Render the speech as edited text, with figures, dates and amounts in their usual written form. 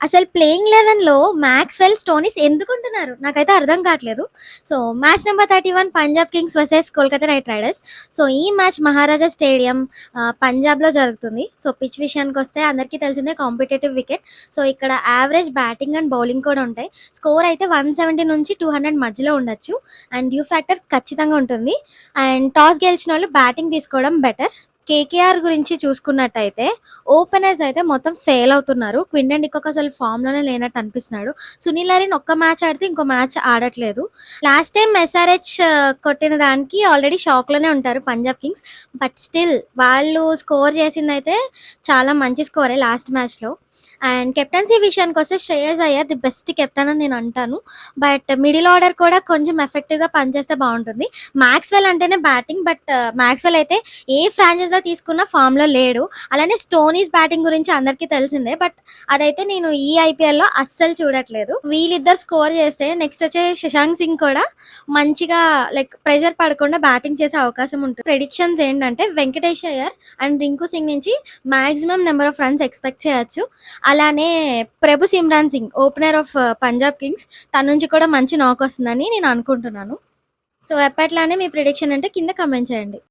అసలు playing 11లో Maxwell, Stoinis ఎందుకుంటున్నారు? నాకైతే అర్థం కావట్లేదు. So, match number 31 Punjab Kings versus Kolkata night riders. So, ఈ మ్యాచ్ మహారాజా స్టేడియం పంజాబ్‌లో జరుగుతుంది. సో, పిచ్ విషయానికొస్తే అందరికీ తెలిసిందే కాంపిటేటివ్ వికెట్. సో, ఇక్కడ యావరేజ్ బ్యాటింగ్ అండ్ బౌలింగ్ కూడా ఉంటాయి. స్కోర్ అయితే 170 నుంచి 200 మధ్యలో ఉండొచ్చు. అండ్ డ్యూ ఫ్యాక్టర్ ఖచ్చితంగా ఉంటుంది. అండ్ టాస్ గెలిచినోళ్ళు బ్యాటింగ్ తీసుకోవడం బెటర్. కేకేఆర్ గురించి చూసుకున్నట్టయితే ఓపెనర్స్ అయితే మొత్తం ఫెయిల్ అవుతున్నారు. క్వింటన్ డికాక్ అసలు ఫామ్‌లోనే లేనట్టు అనిపిస్తున్నాడు. సునీల్ నరీన్ ఒక్క మ్యాచ్ ఆడితే ఇంకో మ్యాచ్ ఆడట్లేదు. లాస్ట్ టైమ్ ఎస్ఆర్‌హెచ్ కొట్టిన దానికి ఆల్రెడీ షాక్‌లోనే ఉంటారు పంజాబ్ కింగ్స్. బట్ స్టిల్ వాళ్ళు స్కోర్ చేసిందైతే చాలా మంచి స్కోరే లాస్ట్ మ్యాచ్‌లో. అండ్ కెప్టెన్సీ విషయానికొస్తే Shreyas Iyer the best captain అని నేను అంటాను. బట్ మిడిల్ ఆర్డర్ కూడా కొంచెం ఎఫెక్టివ్‌గా పనిచేస్తే బావుంటుంది. మాక్స్‌వెల్ అంటేనే బ్యాటింగ్. బట్ మాక్స్‌వెల్ అయితే ఏ ఫ్రాంచైజ్‌లో తీసుకున్నా ఫామ్‌లో లేడు. అలానే స్టోనీస్ బ్యాటింగ్ గురించి అందరికీ తెలిసిందే. బట్ అదైతే నేను ఈ ఐపీఎల్‌లో అస్సలు చూడట్లేదు. వీళ్ళిద్దరు స్కోర్ చేస్తే నెక్స్ట్ వచ్చే శశాంక్ సింగ్ కూడా మంచిగా ప్రెషర్ పడకుండా బ్యాటింగ్ చేసే అవకాశం ఉంటుంది. ప్రెడిక్షన్స్ ఏంటంటే వెంకటేష్ అయ్యర్ అండ్ రింకు సింగ్ నుంచి maximum number of runs expect చేయొచ్చు. అలానే Prabhsimran Singh opener of Punjab kings తన నుంచి కూడా మంచి నాక్ వస్తుందని నేను అనుకుంటున్నాను. సో ఎప్పట్లానే మీ ప్రిడిక్షన్ అంటే కింద కమెంట్ చేయండి.